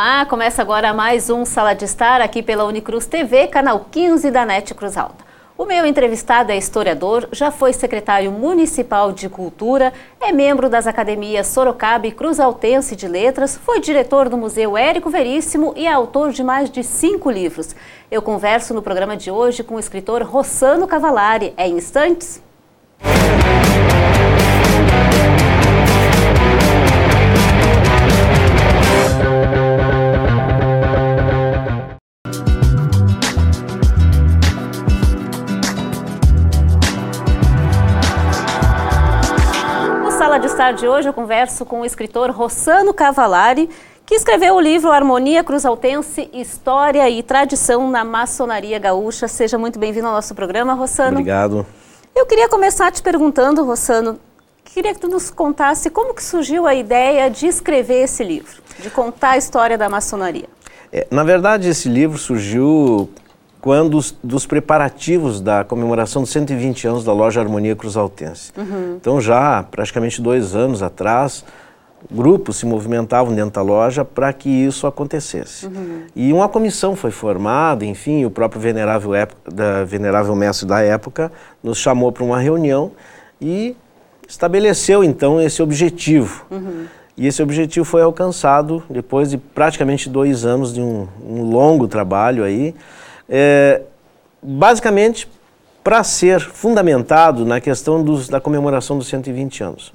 Olá, começa agora mais um Sala de Estar aqui pela Unicruz TV, canal 15 da NET Cruz Alta. O meu entrevistado é historiador, já foi secretário municipal de cultura, é membro das academias Sorocaba e Cruz Altense de Letras, foi diretor do Museu Érico Veríssimo e é autor de mais de 5 livros. Eu converso no programa de hoje com o escritor Rossano Cavallari. É em instantes? De estar de hoje, eu converso com o escritor Rossano Cavallari, que escreveu o livro Harmonia Cruzaltense, História e Tradição na Maçonaria Gaúcha. Seja muito bem-vindo ao nosso programa, Rossano. Obrigado. Eu queria começar te perguntando, Rossano, queria que tu nos contasse como que surgiu a ideia de escrever esse livro, de contar a história da maçonaria. Na verdade, esse livro surgiu quando dos preparativos da comemoração dos 120 anos da loja Harmonia Cruzaltense. Então já praticamente 2 anos atrás, grupos se movimentavam dentro da loja para que isso acontecesse. E uma comissão foi formada, enfim, o próprio venerável mestre da época nos chamou para uma reunião e estabeleceu então esse objetivo. E esse objetivo foi alcançado depois de praticamente 2 anos de um longo trabalho aí, basicamente para ser fundamentado na questão da comemoração dos 120 anos.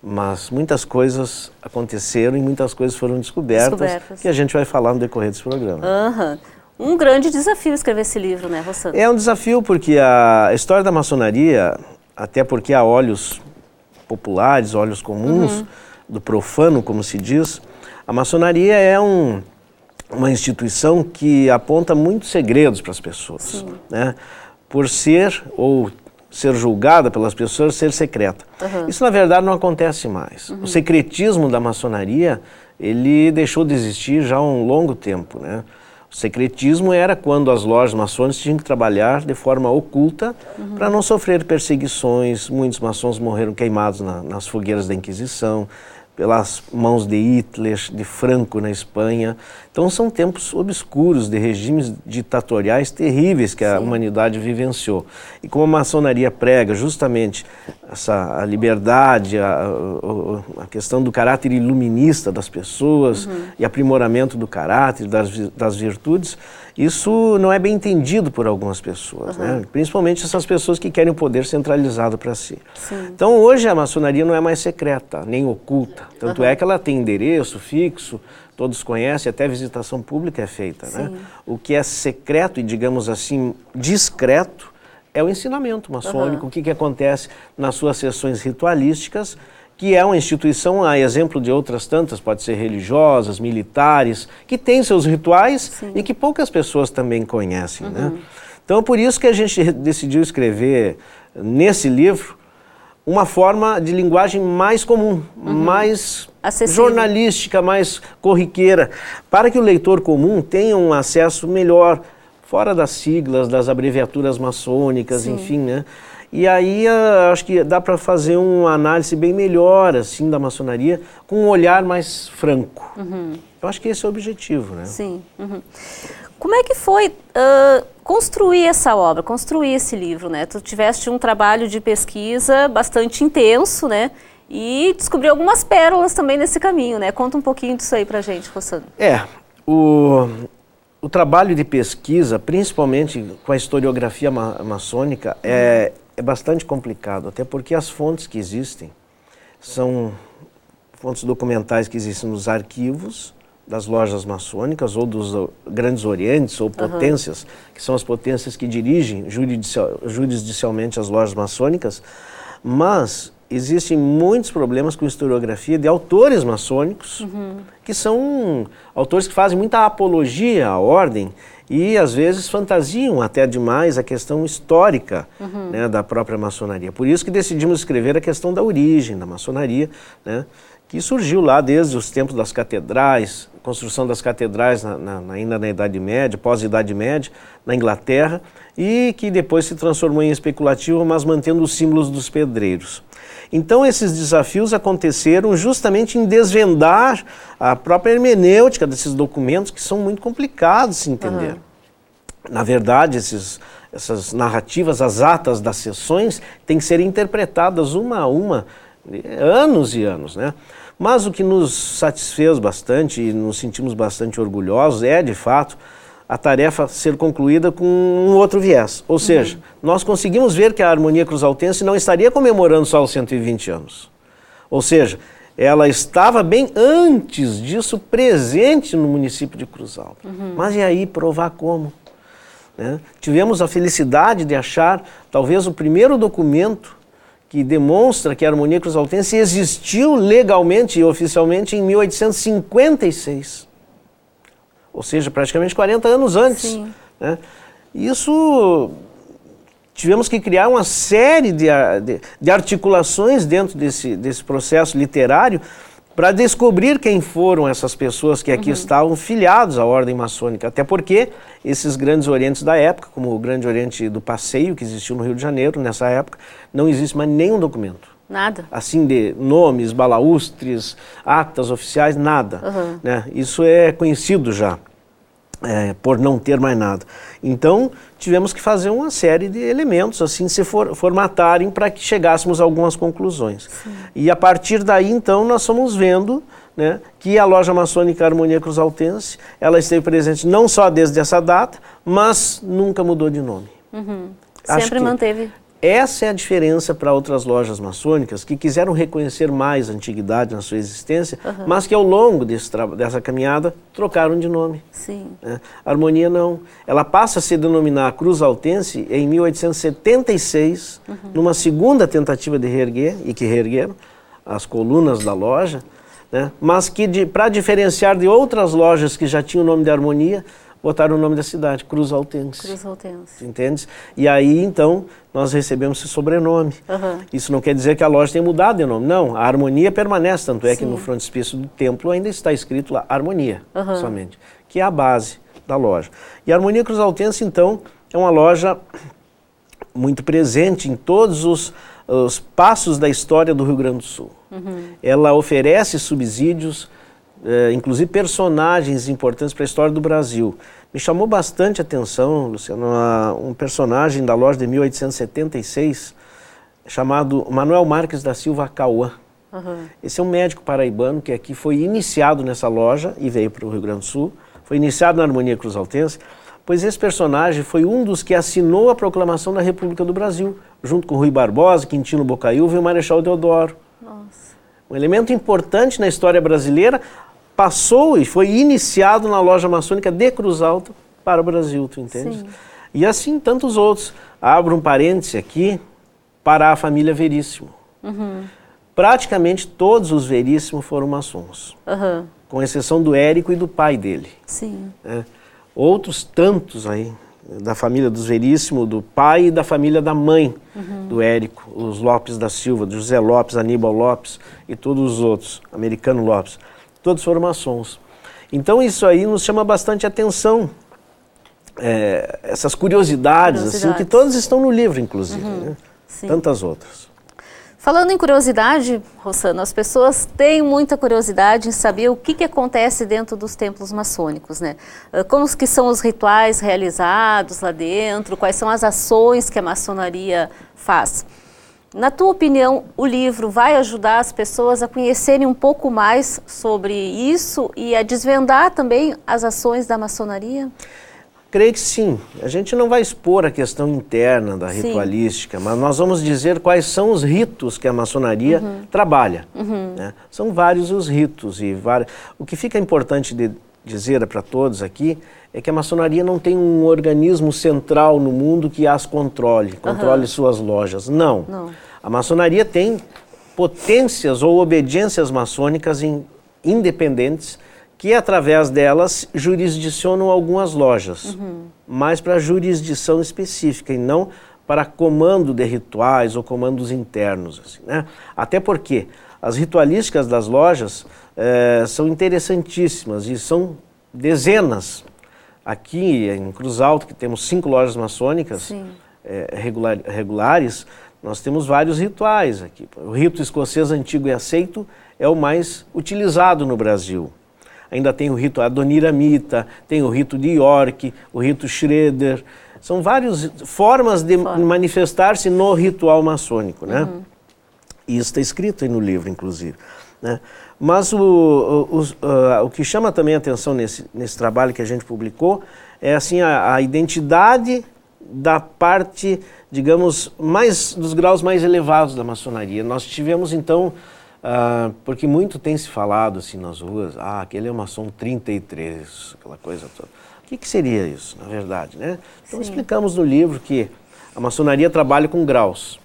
Mas muitas coisas aconteceram e muitas coisas foram descobertas que a gente vai falar no decorrer desse programa. Um grande desafio escrever esse livro, né, Rossano? É um desafio porque a história da maçonaria, até porque há olhos populares, olhos comuns, do profano, como se diz, a maçonaria é uma instituição que aponta muitos segredos para as pessoas, né? Por ser julgada pelas pessoas, ser secreta. Isso, na verdade, não acontece mais. O secretismo da maçonaria, ele deixou de existir já há um longo tempo, né? O secretismo era quando as lojas maçônicas tinham que trabalhar de forma oculta para não sofrer perseguições. Muitos maçons morreram queimados nas fogueiras da Inquisição, pelas mãos de Hitler, de Franco na Espanha. Então são tempos obscuros de regimes ditatoriais terríveis que a humanidade vivenciou. E como a maçonaria prega justamente a liberdade, a questão do caráter iluminista das pessoas e aprimoramento do caráter, das virtudes, isso não é bem entendido por algumas pessoas, né? Principalmente essas pessoas que querem o poder centralizado para si. Então hoje a maçonaria não é mais secreta, nem oculta. Tanto é que ela tem endereço fixo, todos conhecem, até visitação pública é feita, né? O que é secreto e, digamos assim, discreto é o ensinamento maçônico, o que acontece nas suas sessões ritualísticas, que é uma instituição, a exemplo de outras tantas, pode ser religiosas, militares, que tem seus rituais e que poucas pessoas também conhecem, né? Então é por isso que a gente decidiu escrever nesse livro uma forma de linguagem mais comum, mais acessível, jornalística, mais corriqueira, para que o leitor comum tenha um acesso melhor, fora das siglas, das abreviaturas maçônicas, enfim, né? E aí acho que dá para fazer uma análise bem melhor assim da maçonaria, com um olhar mais franco. Eu acho que esse é o objetivo, né? Como é que foi construir essa obra, construir esse livro, né? Tu tiveste um trabalho de pesquisa bastante intenso, né? E descobriu algumas pérolas também nesse caminho, né? Conta um pouquinho disso aí pra gente, Rossano. O trabalho de pesquisa, principalmente com a historiografia maçônica, é bastante complicado, até porque as fontes que existem são fontes documentais que existem nos arquivos das lojas maçônicas ou dos grandes orientes ou potências, que são as potências que dirigem jurisdicialmente as lojas maçônicas, mas existem muitos problemas com historiografia de autores maçônicos, que são autores que fazem muita apologia à ordem e às vezes fantasiam até demais a questão histórica, né, da própria maçonaria. Por isso que decidimos escrever a questão da origem da maçonaria, né, que surgiu lá desde os tempos das catedrais, construção das catedrais ainda na Idade Média, pós-Idade Média, na Inglaterra, e que depois se transformou em especulativo, mas mantendo os símbolos dos pedreiros. Então esses desafios aconteceram justamente em desvendar a própria hermenêutica desses documentos, que são muito complicados de se entender. Na verdade, essas narrativas, as atas das sessões, têm que ser interpretadas uma a uma, anos e anos, né? Mas o que nos satisfez bastante e nos sentimos bastante orgulhosos é, de fato, a tarefa ser concluída com um outro viés. Ou seja, nós conseguimos ver que a Harmonia Cruzaltense não estaria comemorando só os 120 anos. Ou seja, ela estava bem antes disso presente no município de Cruz Alta. Mas e aí provar como? Né? Tivemos a felicidade de achar talvez o primeiro documento que demonstra que a Harmonia Cruzaltense existiu legalmente e oficialmente em 1856. Ou seja, praticamente 40 anos antes. Né? Isso, tivemos que criar uma série de articulações dentro desse processo literário para descobrir quem foram essas pessoas que aqui estavam filiados à ordem maçônica. Até porque esses grandes orientes da época, como o Grande Oriente do Passeio, que existiu no Rio de Janeiro nessa época, não existe mais nenhum documento. Nada? Assim, de nomes, balaústres, atas oficiais, nada. Né? Isso é conhecido já, por não ter mais nada. Então, tivemos que fazer uma série de elementos, assim, se formatarem para que chegássemos a algumas conclusões. E a partir daí, então, nós fomos vendo, né, que a Loja Maçônica Harmonia Cruzaltense, ela esteve presente não só desde essa data, mas nunca mudou de nome. Sempre manteve. Essa é a diferença para outras lojas maçônicas que quiseram reconhecer mais a antiguidade na sua existência, mas que ao longo dessa caminhada trocaram de nome. A Harmonia não. Ela passa a se denominar Cruzaltense em 1876, numa segunda tentativa de reerguer, e que reergueram as colunas da loja, né? Mas que para diferenciar de outras lojas que já tinham o nome de Harmonia, botaram o nome da cidade, Cruzaltense. Cruzaltense. Entende? E aí, então, nós recebemos esse sobrenome. Isso não quer dizer que a loja tenha mudado de nome. Não, a Harmonia permanece, tanto é que no frontispício do templo ainda está escrito lá, Harmonia, somente, que é a base da loja. E a Harmonia Cruzaltense, então, é uma loja muito presente em todos os passos da história do Rio Grande do Sul. Ela oferece subsídios, inclusive personagens importantes para a história do Brasil. Me chamou bastante a atenção, Luciano, um personagem da loja de 1876, chamado Manuel Marques da Silva Cauã. Esse é um médico paraibano que aqui foi iniciado nessa loja e veio para o Rio Grande do Sul. Foi iniciado na Harmonia Cruzaltense, pois esse personagem foi um dos que assinou a proclamação da República do Brasil, junto com Rui Barbosa, Quintino Bocaiúva e o Marechal Deodoro. Um elemento importante na história brasileira, passou e foi iniciado na loja maçônica de Cruz Alta para o Brasil, tu entende? E assim tantos outros. Abro um parêntese aqui para a família Veríssimo. Praticamente todos os Veríssimo foram maçons, com exceção do Érico e do pai dele. Outros tantos aí, da família dos Veríssimo, do pai e da família da mãe do Érico, os Lopes da Silva, do José Lopes, Aníbal Lopes e todos os outros, Americano Lopes. Todos foram maçons. Então isso aí nos chama bastante atenção, essas curiosidades, assim, que todas estão no livro, inclusive, né? Tantas outras. Falando em curiosidade, Rossano, as pessoas têm muita curiosidade em saber o que acontece dentro dos templos maçônicos, né? Como que são os rituais realizados lá dentro, quais são as ações que a maçonaria faz. Na tua opinião, o livro vai ajudar as pessoas a conhecerem um pouco mais sobre isso e a desvendar também as ações da maçonaria? Creio que sim. A gente não vai expor a questão interna da ritualística, mas nós vamos dizer quais são os ritos que a maçonaria trabalha. Né? São vários os ritos. O que fica importante de dizer para todos aqui é que a maçonaria não tem um organismo central no mundo que as controle suas lojas. Não. A maçonaria tem potências ou obediências maçônicas independentes que, através delas, jurisdicionam algumas lojas, mas para jurisdição específica e não para comando de rituais ou comandos internos. Assim, né? Até porque As ritualísticas das lojas são interessantíssimas e são dezenas. Aqui em Cruz Alta, que temos 5 lojas maçônicas regulares, nós temos vários rituais aqui. O rito escocês antigo e aceito é o mais utilizado no Brasil. Ainda tem o rito adoniramita, tem o rito de York, o rito Schroeder. São várias formas de manifestar-se no ritual maçônico, né? E isso está escrito aí no livro, inclusive, né? Mas o que chama também a atenção nesse trabalho que a gente publicou é assim, a identidade da parte, digamos, dos graus mais elevados da maçonaria. Nós tivemos, então, porque muito tem se falado assim nas ruas, aquele é o maçom 33, aquela coisa toda. O que seria isso, na verdade, né? Então explicamos no livro que a maçonaria trabalha com graus.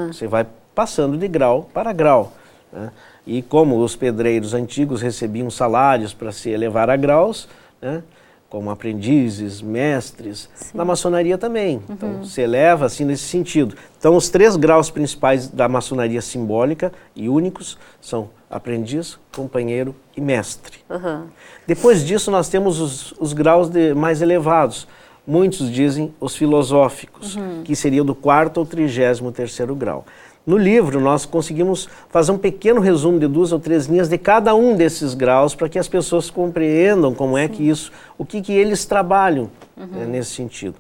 Você vai passando de grau para grau, né? E como os pedreiros antigos recebiam salários para se elevar a graus, né? Como aprendizes, mestres, na maçonaria também. Então se eleva assim nesse sentido. Então os 3 graus principais da maçonaria simbólica e únicos são aprendiz, companheiro e mestre. Depois disso nós temos os graus mais elevados. Muitos dizem os filosóficos, que seria do 4º ao 33º grau. No livro nós conseguimos fazer um pequeno resumo de 2 ou 3 linhas de cada um desses graus para que as pessoas compreendam como é que isso, o que eles trabalham nesse sentido.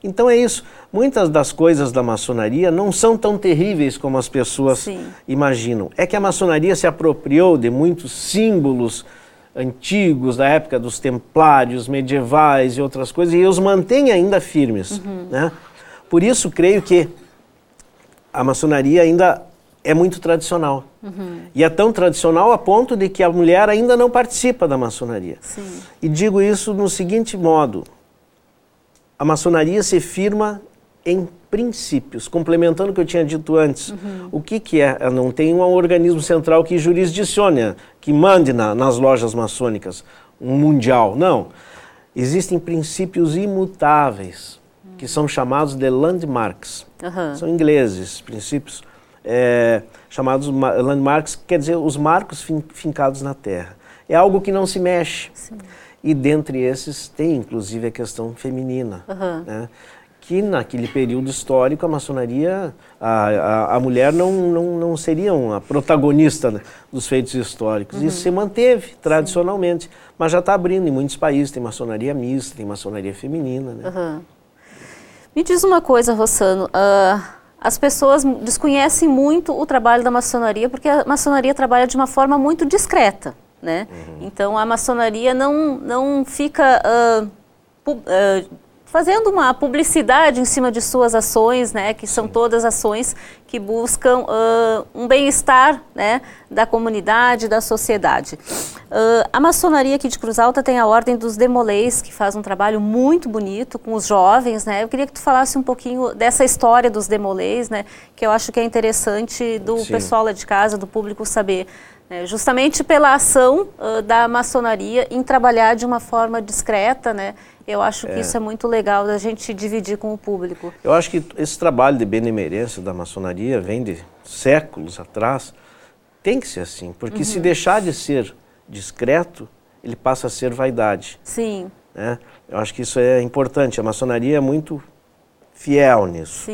Então é isso, muitas das coisas da maçonaria não são tão terríveis como as pessoas imaginam. É que a maçonaria se apropriou de muitos símbolos antigos, da época dos templários, medievais e outras coisas, e os mantém ainda firmes, né? Por isso creio que a maçonaria ainda é muito tradicional. E é tão tradicional a ponto de que a mulher ainda não participa da maçonaria. E digo isso no seguinte modo: a maçonaria se firma em princípios, complementando o que eu tinha dito antes. O que é? Ela não tem um organismo central que jurisdicione, que mande nas lojas maçônicas, um mundial. Não. Existem princípios imutáveis, que são chamados de landmarks. São ingleses, princípios chamados landmarks, quer dizer, os marcos fincados na terra. É algo que não se mexe. E dentre esses tem, inclusive, a questão feminina, né? Que naquele período histórico a maçonaria, a mulher não seria a protagonista, né, dos feitos históricos. Isso se manteve tradicionalmente, mas já está abrindo em muitos países, tem maçonaria mista, tem maçonaria feminina, né? Me diz uma coisa, Rossano, as pessoas desconhecem muito o trabalho da maçonaria porque a maçonaria trabalha de uma forma muito discreta, né? Então a maçonaria não fica fazendo uma publicidade em cima de suas ações, né, que são todas ações que buscam um bem-estar, né, da comunidade, da sociedade. A maçonaria aqui de Cruz Alta tem a Ordem dos Demolês, que faz um trabalho muito bonito com os jovens, né? Eu queria que tu falasse um pouquinho dessa história dos Demolês, né, que eu acho que é interessante do pessoal lá de casa, do público saber. Justamente pela ação da maçonaria em trabalhar de uma forma discreta, né? Eu acho que isso é muito legal da gente dividir com o público. Eu acho que esse trabalho de benemerência da maçonaria vem de séculos atrás. Tem que ser assim, porque se deixar de ser discreto, ele passa a ser vaidade. Né? Eu acho que isso é importante. A maçonaria é muito fiel nisso.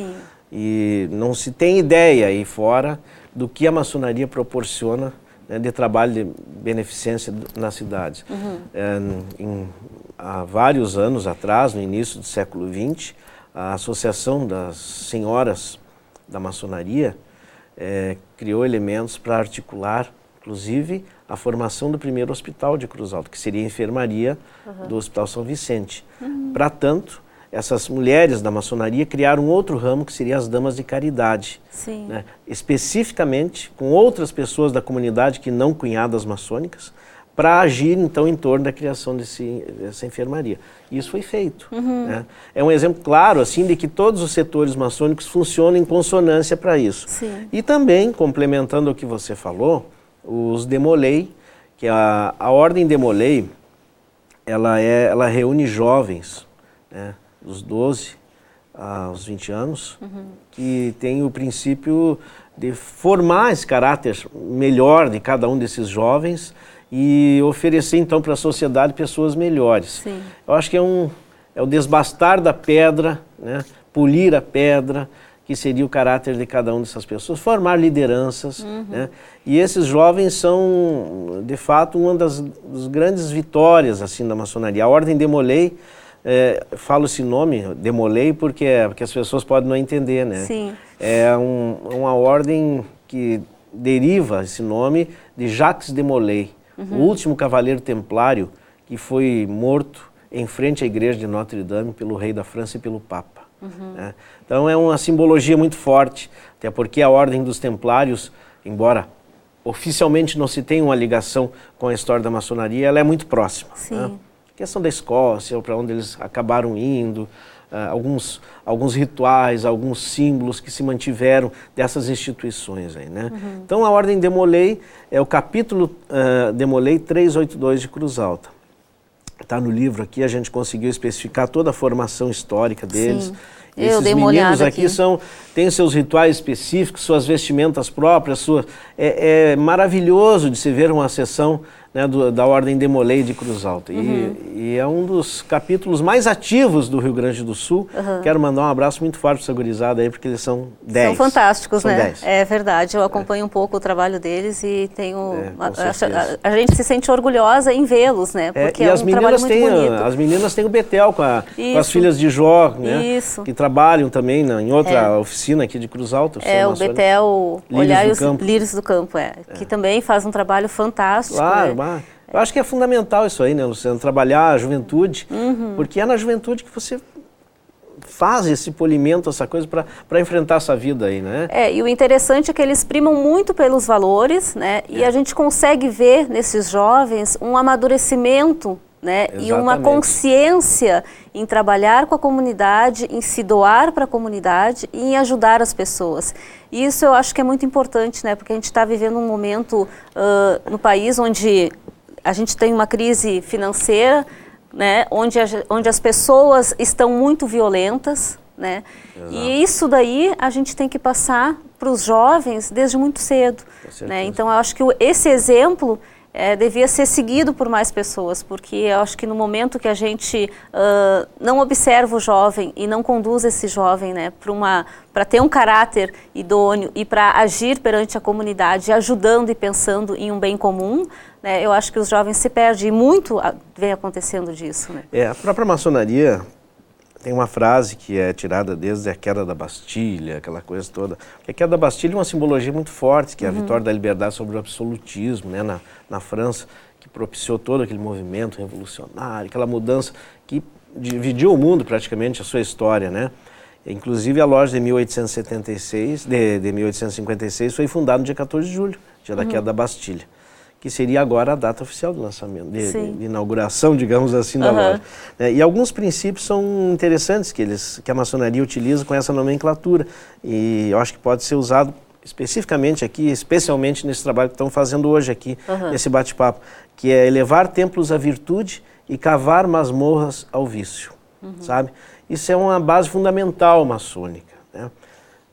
E não se tem ideia aí fora do que a maçonaria proporciona, né, de trabalho de beneficência nas cidades. Há vários anos atrás, no início do século XX, a Associação das Senhoras da Maçonaria criou elementos para articular, inclusive, a formação do primeiro hospital de Cruz Alta, que seria a enfermaria do Hospital São Vicente. Para tanto, essas mulheres da maçonaria criaram um outro ramo que seria as damas de caridade, né? Especificamente com outras pessoas da comunidade que não cunhadas maçônicas, para agir então em torno da criação dessa enfermaria. E isso foi feito. Né? É um exemplo claro assim de que todos os setores maçônicos funcionam em consonância para isso. E também, complementando o que você falou, os Demolei, que a Ordem Demolei, ela reúne jovens, né, dos 12 aos 20 anos, que tem o princípio de formar esse caráter melhor de cada um desses jovens e oferecer então para a sociedade pessoas melhores. Sim. Eu acho que é o desbastar da pedra, né? Polir a pedra, que seria o caráter de cada uma dessas pessoas, formar lideranças, né? E esses jovens são, de fato, uma das grandes vitórias assim da maçonaria. A Ordem de Molay, falo esse nome, de Molay, porque as pessoas podem não entender, né? Sim. É uma ordem que deriva esse nome de Jacques de Molay, o último cavaleiro templário que foi morto em frente à igreja de Notre-Dame pelo rei da França e pelo Papa. Né? Então é uma simbologia muito forte, até porque a Ordem dos Templários, embora oficialmente não se tenha uma ligação com a história da maçonaria, ela é muito próxima. Sim. Né? A questão da Escócia, para onde eles acabaram indo, alguns rituais, alguns símbolos que se mantiveram dessas instituições aí, né? Então a Ordem de Molay é o capítulo de Molay 382 de Cruz Alta. Está no livro aqui, a gente conseguiu especificar toda a formação histórica deles. Sim. Esses meninos aqui têm seus rituais específicos, suas vestimentas próprias, é maravilhoso de se ver uma sessão, né, da Ordem de Molay de Cruz Alta. E é um dos capítulos mais ativos do Rio Grande do Sul. Quero mandar um abraço muito forte para essa gurizada aí, porque eles são 10. São fantásticos, são né? 10. É verdade, eu acompanho um pouco o trabalho deles e tenho... a gente se sente orgulhosa em vê-los, né? Porque é um trabalho muito bonito. As meninas têm o Betel com as filhas de Jó, né? Isso. Que trabalham também em outra oficina aqui de Cruz Alta. O Betel Olhar e os Lírios do Campo, que também faz um trabalho fantástico. Claro, né? Eu acho que é fundamental isso aí, né, Luciano? Trabalhar a juventude, porque é na juventude que você faz esse polimento, essa coisa para enfrentar essa vida aí, né? E o interessante é que eles primam muito pelos valores, né? E a gente consegue ver nesses jovens um amadurecimento, né? E uma consciência em trabalhar com a comunidade, em se doar para a comunidade e em ajudar as pessoas. E isso eu acho que é muito importante, né? Porque a gente está vivendo um momento no país onde a gente tem uma crise financeira, né? Onde as pessoas estão muito violentas, né? E isso daí a gente tem que passar para os jovens desde muito cedo, né? Então eu acho que esse exemplo devia ser seguido por mais pessoas, porque eu acho que no momento que a gente não observa o jovem e não conduz esse jovem, né, para ter um caráter idôneo e para agir perante a comunidade, ajudando e pensando em um bem comum, né, eu acho que os jovens se perdem e muito vem acontecendo disso. Né? A própria maçonaria tem uma frase que é tirada desde a queda da Bastilha, aquela coisa toda. Porque a queda da Bastilha é uma simbologia muito forte, que é a vitória da liberdade sobre o absolutismo, né, na França, que propiciou todo aquele movimento revolucionário, aquela mudança que dividiu o mundo praticamente, a sua história, né? Inclusive a loja de 1856 foi fundada no dia 14 de julho, dia da queda da Bastilha, que seria agora a data oficial do lançamento, de inauguração, digamos assim, da loja. E alguns princípios são interessantes que a maçonaria utiliza com essa nomenclatura, e eu acho que pode ser usado especificamente aqui, especialmente nesse trabalho que estão fazendo hoje aqui, nesse bate-papo, que é elevar templos à virtude e cavar masmorras ao vício, sabe? Isso é uma base fundamental maçônica, né?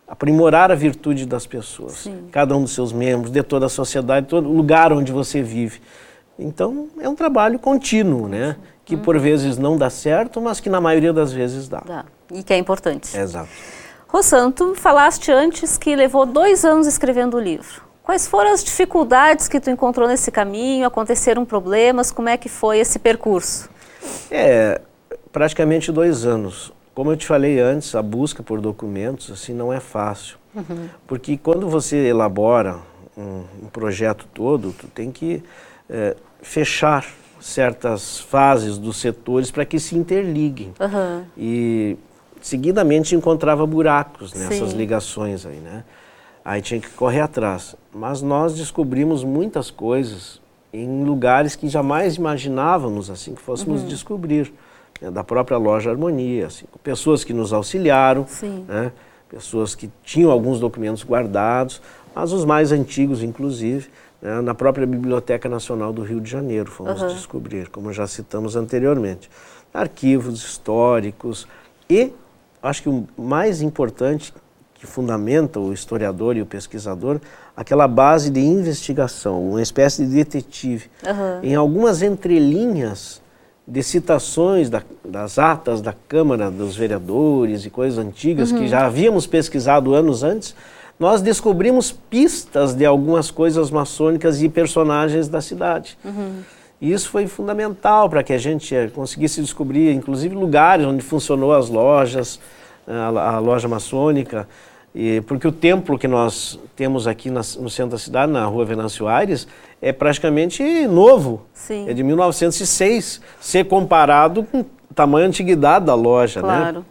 Aprimorar a virtude das pessoas, cada um dos seus membros, de toda a sociedade, todo lugar onde você vive. Então, é um trabalho contínuo, né? Que por vezes não dá certo, mas que na maioria das vezes dá. E que é importante. Exato. Rossan, tu falaste antes que levou 2 anos escrevendo o livro. Quais foram as dificuldades que tu encontrou nesse caminho? Aconteceram problemas? Como é que foi esse percurso? Praticamente 2 anos. Como eu te falei antes, a busca por documentos assim, não é fácil. Porque quando você elabora um projeto todo, tu tem que fechar certas fases dos setores para que se interliguem. E seguidamente encontrava buracos nessas ligações aí, né? Aí tinha que correr atrás. Mas nós descobrimos muitas coisas em lugares que jamais imaginávamos assim que fôssemos descobrir. Da própria loja Harmonia, assim, pessoas que nos auxiliaram, né, pessoas que tinham alguns documentos guardados, mas os mais antigos, inclusive, né, na própria Biblioteca Nacional do Rio de Janeiro, fomos descobrir, como já citamos anteriormente. Arquivos históricos e, acho que o mais importante, que fundamenta o historiador e o pesquisador, aquela base de investigação, uma espécie de detetive. Em algumas entrelinhas de citações das atas da Câmara dos Vereadores e coisas antigas que já havíamos pesquisado anos antes, nós descobrimos pistas de algumas coisas maçônicas e personagens da cidade. E isso foi fundamental para que a gente conseguisse descobrir, inclusive, lugares onde funcionou as lojas, a loja maçônica, porque o templo que nós temos aqui no centro da cidade, na rua Venâncio Aires, é praticamente novo. Sim. É de 1906, se comparado com o tamanho e antiguidade da loja. Claro. Né?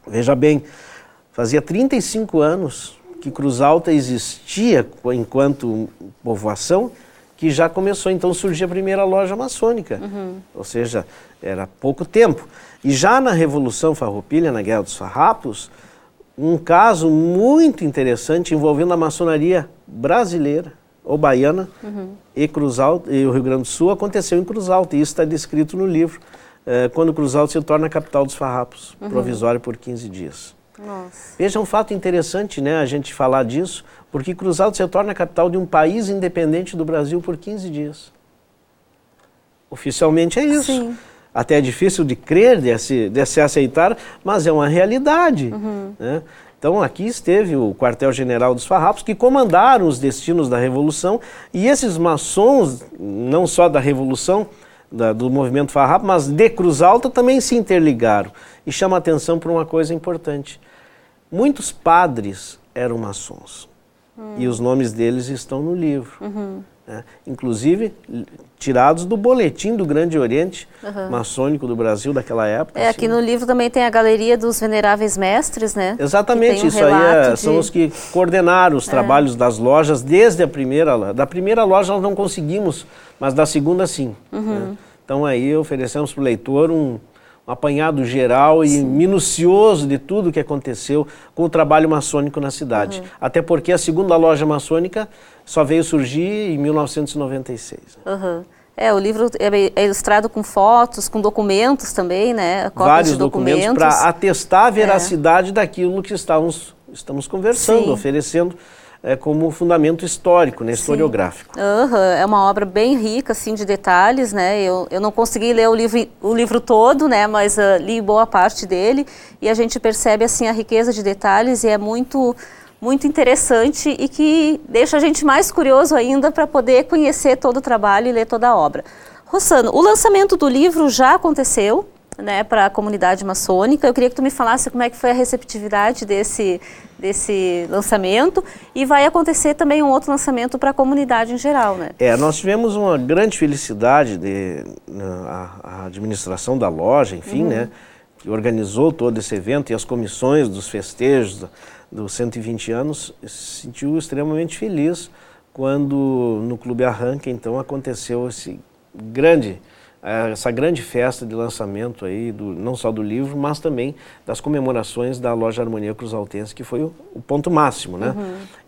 Veja bem, fazia 35 anos que Cruz Alta existia enquanto povoação, que já começou então a surgir a primeira loja maçônica. Ou seja, era pouco tempo. E já na Revolução Farroupilha, na Guerra dos Farrapos, um caso muito interessante envolvendo a maçonaria brasileira ou baiana e Cruz Alta, e o Rio Grande do Sul aconteceu em Cruz Alta, e isso está descrito no livro, quando Cruz Alta se torna a capital dos Farrapos, provisória por 15 dias. Nossa. Veja, um fato interessante, né, a gente falar disso, porque Cruz Alta se torna a capital de um país independente do Brasil por 15 dias. Oficialmente é isso. Sim. Até é difícil de crer, de se aceitar, mas é uma realidade. Né? Então aqui esteve o quartel-general dos Farrapos, que comandaram os destinos da Revolução, e esses maçons, não só da Revolução, do movimento Farrapo, mas de Cruz Alta também se interligaram. E chama a atenção para uma coisa importante. Muitos padres eram maçons, e os nomes deles estão no livro. Né? Inclusive tirados do boletim do Grande Oriente maçônico do Brasil daquela época. Aqui no livro também tem a galeria dos veneráveis mestres, né? Exatamente, isso aí são os que coordenaram os trabalhos das lojas desde a primeira. Da primeira loja nós não conseguimos, mas da segunda sim. Né? Então aí oferecemos para o leitor um apanhado geral e minucioso de tudo que aconteceu com o trabalho maçônico na cidade. Até porque a segunda loja maçônica só veio surgir em 1996. O livro é ilustrado com fotos, com documentos também, né? Cópias vários de documentos para atestar a veracidade daquilo que estamos conversando, oferecendo como fundamento histórico, né, historiográfico. É uma obra bem rica, assim, de detalhes, né? Eu não consegui ler o livro todo, né? Mas li boa parte dele, e a gente percebe, assim, a riqueza de detalhes, e é muito interessante, e que deixa a gente mais curioso ainda para poder conhecer todo o trabalho e ler toda a obra. Rossano, o lançamento do livro já aconteceu, né, para a comunidade maçônica. Eu queria que tu me falasse como é que foi a receptividade desse lançamento, e vai acontecer também um outro lançamento para a comunidade em geral, né? Nós tivemos uma grande felicidade a administração da loja, enfim, né, que organizou todo esse evento, e as comissões dos festejos dos 120 anos se sentiu extremamente feliz quando no Clube Arranque, então, aconteceu essa grande festa de lançamento aí, não só do livro, mas também das comemorações da Loja Harmonia Cruzaltense, que foi o ponto máximo, né?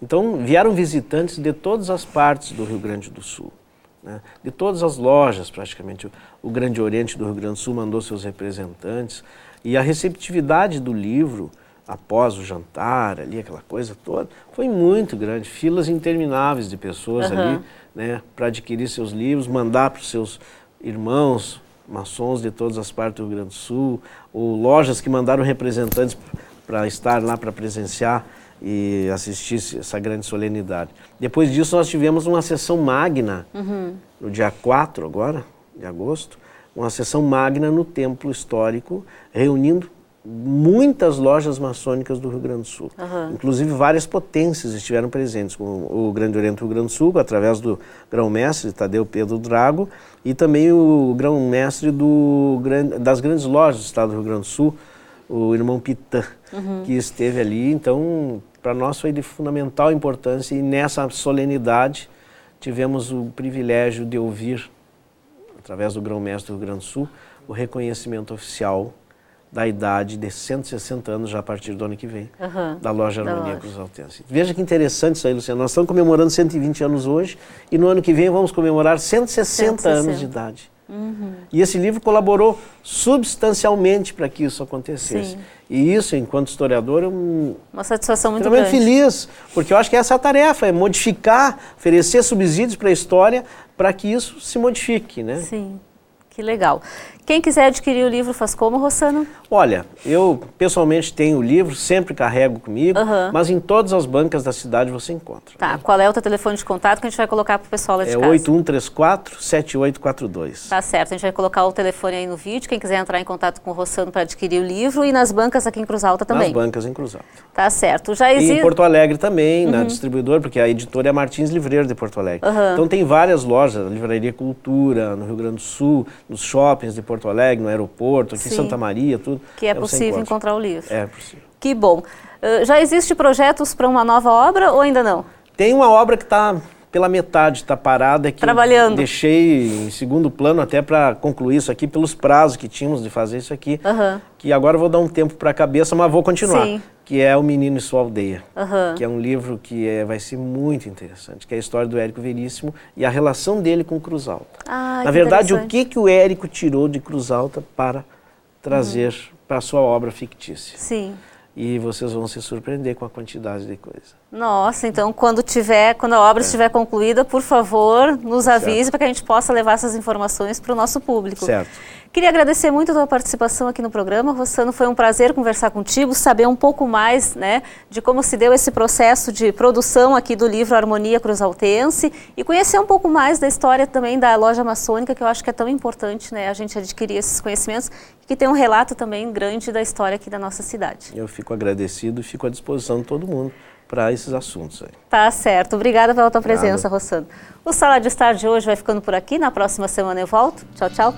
Então, vieram visitantes de todas as partes do Rio Grande do Sul, né? De todas as lojas, praticamente. O Grande Oriente do Rio Grande do Sul mandou seus representantes, e a receptividade do livro, após o jantar, ali, aquela coisa toda, foi muito grande. Filas intermináveis de pessoas ali, né, para adquirir seus livros, mandar para os seus irmãos maçons de todas as partes do Rio Grande do Sul, ou lojas que mandaram representantes para estar lá para presenciar e assistir essa grande solenidade. Depois disso nós tivemos uma sessão magna, no dia 4 agora, de agosto, uma sessão magna no Templo Histórico, reunindo muitas lojas maçônicas do Rio Grande do Sul. Inclusive várias potências estiveram presentes, como o Grande Oriente do Rio Grande do Sul, através do grão-mestre Tadeu Pedro Drago, e também o grão-mestre das grandes lojas do estado do Rio Grande do Sul, o irmão Pitã, que esteve ali. Então, para nós foi de fundamental importância, e nessa solenidade tivemos o privilégio de ouvir, através do grão-mestre do Rio Grande do Sul, o reconhecimento oficial da idade de 160 anos, já a partir do ano que vem, da Loja Harmonia Cruzaltense. Veja que interessante isso aí, Luciano. Nós estamos comemorando 120 anos hoje, e no ano que vem vamos comemorar 160 anos de idade. E esse livro colaborou substancialmente para que isso acontecesse. Sim. E isso, enquanto historiador, uma satisfação muito extremamente grande. feliz, porque eu acho que essa é a tarefa, é modificar, oferecer subsídios para a história para que isso se modifique, né? Sim, que legal. Quem quiser adquirir o livro faz como, Rossano? Olha, eu pessoalmente tenho o livro, sempre carrego comigo, mas em todas as bancas da cidade você encontra. Tá, né? Qual é o teu telefone de contato que a gente vai colocar para o pessoal lá de casa? É 8134-7842. Tá certo, a gente vai colocar o telefone aí no vídeo, quem quiser entrar em contato com o Rossano para adquirir o livro, e nas bancas aqui em Cruz Alta também. Nas bancas em Cruz Alta. Tá certo. Já E existe... em Porto Alegre também, na distribuidora, porque a editora é Martins Livreiro de Porto Alegre. Então tem várias lojas, a Livraria Cultura, no Rio Grande do Sul, nos shoppings de Porto Alegre, no aeroporto, aqui em Santa Maria, tudo. Que é possível encontrar o livro. É possível. Que bom. Já existe projetos para uma nova obra ou ainda não? Tem uma obra que está pela metade, está parada, que trabalhando. Eu deixei em segundo plano até para concluir isso aqui, pelos prazos que tínhamos de fazer isso aqui, que agora eu vou dar um tempo para a cabeça, mas vou continuar. Sim. Que é O Menino e Sua Aldeia, que é um livro que vai ser muito interessante, que é a história do Érico Veríssimo e a relação dele com Cruz Alta. Na verdade, o que o Érico tirou de Cruz Alta para trazer para a sua obra fictícia. Sim. E vocês vão se surpreender com a quantidade de coisa. Nossa, então quando a obra estiver concluída, por favor, nos avise para que a gente possa levar essas informações para o nosso público. Certo. Queria agradecer muito a tua participação aqui no programa, Rossano. Foi um prazer conversar contigo, saber um pouco mais, né, de como se deu esse processo de produção aqui do livro Harmonia Cruzaltense e conhecer um pouco mais da história também da loja maçônica, que eu acho que é tão importante, né, a gente adquirir esses conhecimentos, que tem um relato também grande da história aqui da nossa cidade. Eu fico agradecido e fico à disposição de todo mundo para esses assuntos aí. Tá certo. Obrigada pela tua presença, Rossano. O Sala de Estar de hoje vai ficando por aqui. Na próxima semana eu volto. Tchau, tchau.